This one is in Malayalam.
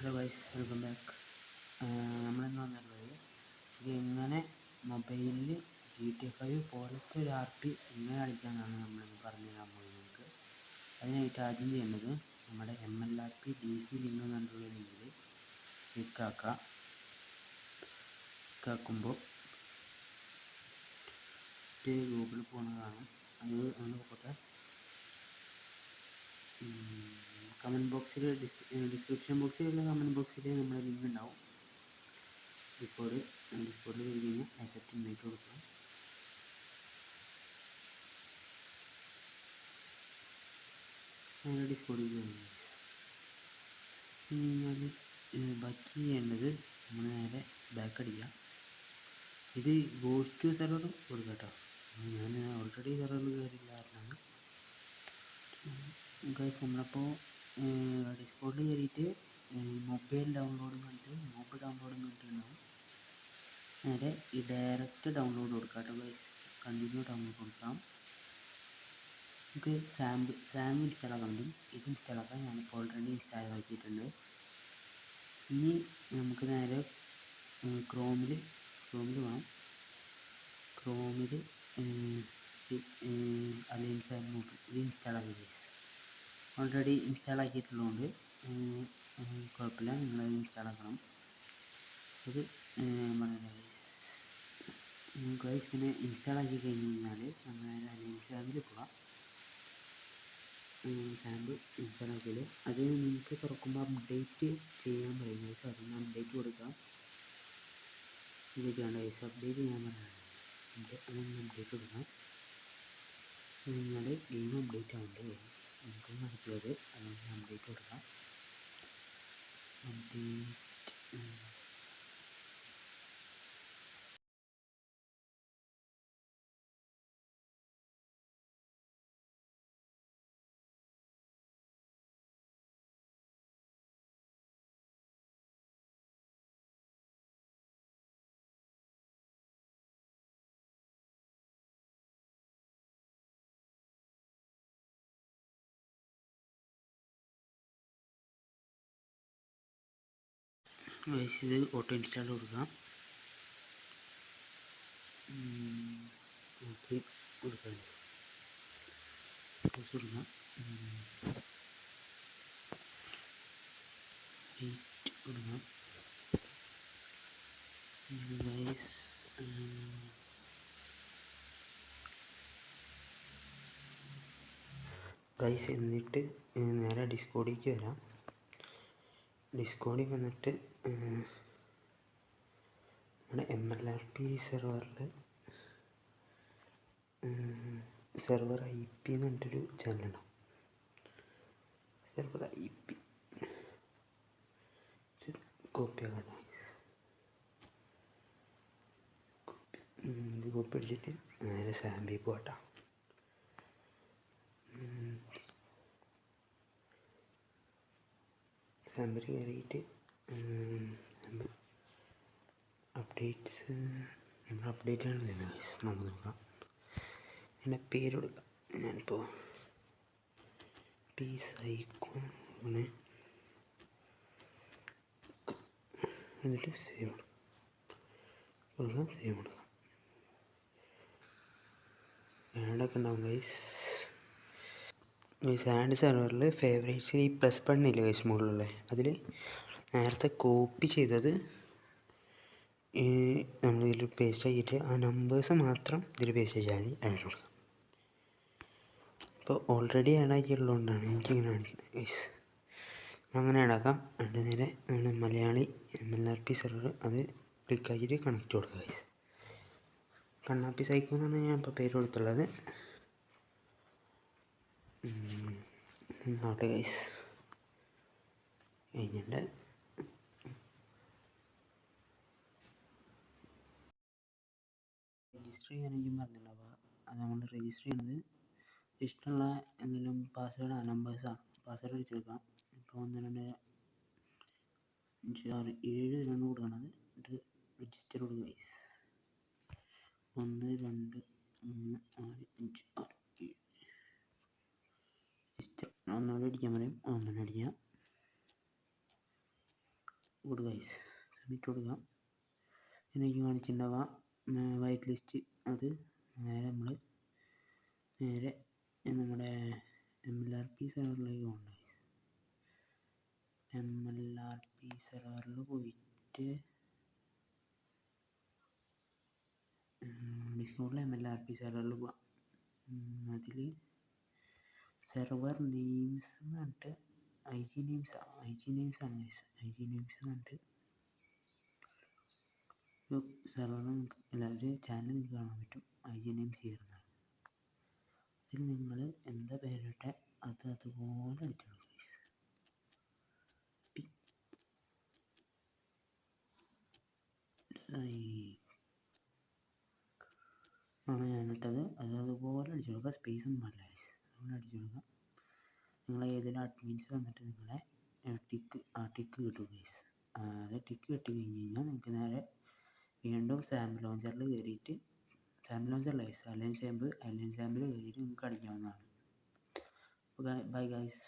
Hello guys, welcome back. നമ്മളെന്ന് പറഞ്ഞിട്ടുള്ളത് ഇത് എങ്ങനെ മൊബൈലിൽ GTA 5 പോലത്തെ ഒരു RP എങ്ങനെ കളിക്കാമെന്നാണ് നമ്മളിന്ന് പറഞ്ഞു തരാൻ പോകുന്നത്. നിങ്ങൾക്ക് അതിനായിട്ട് ആദ്യം ചെയ്യേണ്ടത് നമ്മുടെ MLRP DC ലിങ്ക് എന്ന് പറഞ്ഞിട്ടുള്ള ലിങ്കിൽ ക്ലിക്കാക്കുമ്പോൾ ഗൂഗിളിൽ പോകുന്നതാണ്. അത് നമ്മൾ നോക്കട്ടെ. കമൻറ്റ് ബോക്സിൽ ഡിസ്ക്രിപ്ഷൻ ബോക്സിലുള്ള കമൻറ്റ് ബോക്സിൽ നമ്മുടെ ലിങ്ക് ഉണ്ടാവും. ഡിസ്കോഡിൽ കയറി കഴിഞ്ഞാൽ ആക്സെപ്റ്റ് ഇൻവൈറ്റ് കൊടുക്കണം. അങ്ങനെ ഡിസ്കോഡിൽ കയറി കഴിഞ്ഞാൽ ബാക്കി ചെയ്യേണ്ടത് നമ്മൾ നേരെ ബാക്ക് അടിക്കുക. ഇത് ഗോസ്റ്റ് സെർവർ കൊടുക്കുക കേട്ടോ. ഞാൻ ഓൾറെഡി സെർവറിൽ കയറിയില്ല കാരണമാണ്. നമ്മളപ്പോൾ ഡിസ്കോഡിൽ കയറിയിട്ട് മൊബൈൽ ഡൗൺലോഡ് കണ്ടിട്ടുണ്ടാവും. നേരെ ഈ ഡയറക്റ്റ് ഡൗൺലോഡ് കൊടുക്കാം കേട്ടോ ഗൈസ്. കണ്ടിന്യൂ ഡൗൺലോഡ് കൊടുക്കാം. നമുക്ക് സാമ്പ് ഇൻസ്റ്റാൾ ആക്കാൻ വേണ്ടി ഇത് ഇൻസ്റ്റാൾ ആക്കാം. ഞാനിപ്പോൾ ഓൾറെഡി ഇൻസ്റ്റാൾ ആക്കിയിട്ടുണ്ട്. ഇനി നമുക്ക് നേരെ ക്രോമിൽ വേണം. ക്രോമിൽ അലയൻസ് ആൻഡ് നോട്ട് ഇത് ഇൻസ്റ്റാൾ ആക്കി ഗൈസ്. ഓൾറെഡി ഇൻസ്റ്റാൾ ആക്കിയിട്ടുള്ളതുകൊണ്ട് കുഴപ്പമില്ല, നിങ്ങളത് ഇൻസ്റ്റാൾ ആക്കണം. അത് ഗൈസ് പിന്നെ ഇൻസ്റ്റാൾ ആക്കി കഴിഞ്ഞ് കഴിഞ്ഞാൽ നമ്മൾ അലയൻസ് ആപ്പിൽ പോകാം. സാമ്പിൾ ഇൻസ്റ്റാൾ ആക്കിയാൽ അത് നിങ്ങൾക്ക് തുറക്കുമ്പോൾ അപ്ഡേറ്റ് ചെയ്യാൻ പറയും ഗൈസ്. അതൊന്ന് അപ്ഡേറ്റ് കൊടുക്കാം. ഇതൊക്കെയാണ് ഗൈസ് അപ്ഡേറ്റ് ചെയ്യാൻ പറയുന്നത്. അതൊന്ന് അപ്ഡേറ്റ് കൊടുക്കാം. നിങ്ങൾ ഗെയിം അപ്ഡേറ്റ് ആവുന്നുണ്ട് നമുക്ക് നടക്കുന്നത്. അതൊന്ന് അപ്ഡേറ്റ് കൊടുക്കാം. അപ്ഡേറ്റ് ഇത് ഓട്ടോ ഇൻസ്റ്റാൾ കൊടുക്കാം. ഓക്കെ കൊടുക്കാം. കൊടുക്കാം. കൊടുക്കാം ഗൈസ്. എന്നിട്ട് നേരെ ഡിസ്കോഡിലേക്ക് വരാം. ഡിസ്കോഡിൽ വന്നിട്ട് നമ്മുടെ MLRP സെർവർ IP എന്ന് പറഞ്ഞിട്ടൊരു ചാനലുണ്ടാവും. സെർവർ IP കോപ്പി ആക്കണം. ഇത് കോപ്പി അടിച്ചിട്ട് നേരെ സാമ്പിൾ പോകട്ടോ. സാമ്പിൾ കയറിയിട്ട് അപ്ഡേറ്റ്സ് നമ്മൾ അപ്ഡേറ്റ് ആണെന്നില്ല നമുക്ക് നോക്കാം. എൻ്റെ പേര് കൊടുക്കാം. ഞാനിപ്പോൾ സൈക്കോൺ എന്നിട്ട് സേവ് കൊടുക്കാം. സേവ് കൊടുക്കാം. ആഡൊക്കെ ഉണ്ടാവും ഗൈസ്. ആഡ് സെർവറിൽ ഫേവറേറ്റ്സിൽ ഈ പ്ലസ് ബട്ടണില്ലേ ഗൈസ് മുകളിലുള്ള, അതിൽ നേരത്തെ കോപ്പി ചെയ്തത് നമ്മളിതിൽ പേസ്റ്റ് ആക്കിയിട്ട് ആ നമ്പേഴ്സ് മാത്രം ഇതിൽ പേസ്റ്റ് ചെയ്യാൻ ആഡ് കൊടുക്കാം. ഇപ്പോൾ ഓൾറെഡി ആഡ് ആക്കിയിട്ടുള്ളതുകൊണ്ടാണ് എനിക്കിങ്ങനെ കാണിക്കുന്നത് ഗൈസ്. അങ്ങനെ ആഡാക്കാം. അതിൻ്റെ നേരെ നമ്മുടെ മലയാളി MLRP സെർവർ അത് ക്ലിക്കാക്കിയിട്ട് കണക്റ്റ് കൊടുക്കുക ഗൈസ്. കണ്ണാപ്പി സൈക്കോ എന്നാണ് ഞാൻ ഇപ്പോൾ പേര് കൊടുത്തുള്ളത്. ആവട്ടെ ഗൈസ്. കഴിഞ്ഞിട്ട് രജിസ്റ്റർ ചെയ്യാനെങ്കിലും പറഞ്ഞിട്ടുണ്ടാവുക. അത് നമ്മൾ രജിസ്റ്റർ ചെയ്യുന്നത് ഇഷ്ടമുള്ള എന്തെങ്കിലും പാസ്വേഡോ നമ്പേഴ്സോ പാസ്വേഡ് വെച്ച് കൊടുക്കാം. ഇപ്പോൾ 1 2 5 6 7 ഇതിലാണ് കൊടുക്കുന്നത്. ഇത് രജിസ്റ്റർ കൊടുക്കുക ഗൈസ്. 1 2 3 4 5 6 7 രജിസ്റ്റർ. ഒന്നുകൂടി അടിക്കാൻ പറയും. ഒന്നുകൂടി അടിക്കാം. ഗുഡ് ഗൈസ്, സബ്മിറ്റ് കൊടുക്കാം. എനിക്ക് കാണിച്ചിട്ടുണ്ടാവാം വൈറ്റ് ലിസ്റ്റ്. അത് നേരെ നമ്മുടെ MLRP സെർവറിലേക്ക് പോകണ്ടേ. MLRP സെർവറിൽ പോയിട്ട് ഡിസ്കൗണ്ടിൽ MLRP സെർവറിൽ പോവാം. അതിൽ സെർവർ നെയിംസ് എന്ന് പറഞ്ഞിട്ട് IG നെയിംസ് ആണ് ഗൈസ്. IG നെയിംസ് എന്ന് പറഞ്ഞിട്ട് സെർവർ ഒരു ചാനൽ നിങ്ങൾക്ക് കാണാൻ പറ്റും. IG നെയിംസ് ചേർന്നാണ്. അതിൽ നിങ്ങൾ എന്താ പേരിട്ടെ അതുപോലെ അടിച്ചോളൂ ആണ് ഞാനിട്ടത്. അതുപോലെ അടിച്ചു കൊടുക്കുക. സ്പേസ് ഒന്നും അല്ല അങ്ങനെ അടിച്ചു കൊടുക്കുക. നിങ്ങൾ ഏതെങ്കിലും അഡ്മിൻസ് വന്നിട്ട് നിങ്ങളെ ടിക്ക് കിട്ടും ഗൈസ്. അത് ടിക്ക് കിട്ടി കഴിഞ്ഞ് കഴിഞ്ഞാൽ നിങ്ങൾക്ക് നേരെ വീണ്ടും സാമ്പിൾ ലോഞ്ചറിൽ കയറിയിട്ട് അലൈൻ സാമ്പിൾ കയറിയിട്ട് നിങ്ങൾക്ക് അടിക്കാവുന്നതാണ്. Bye guys.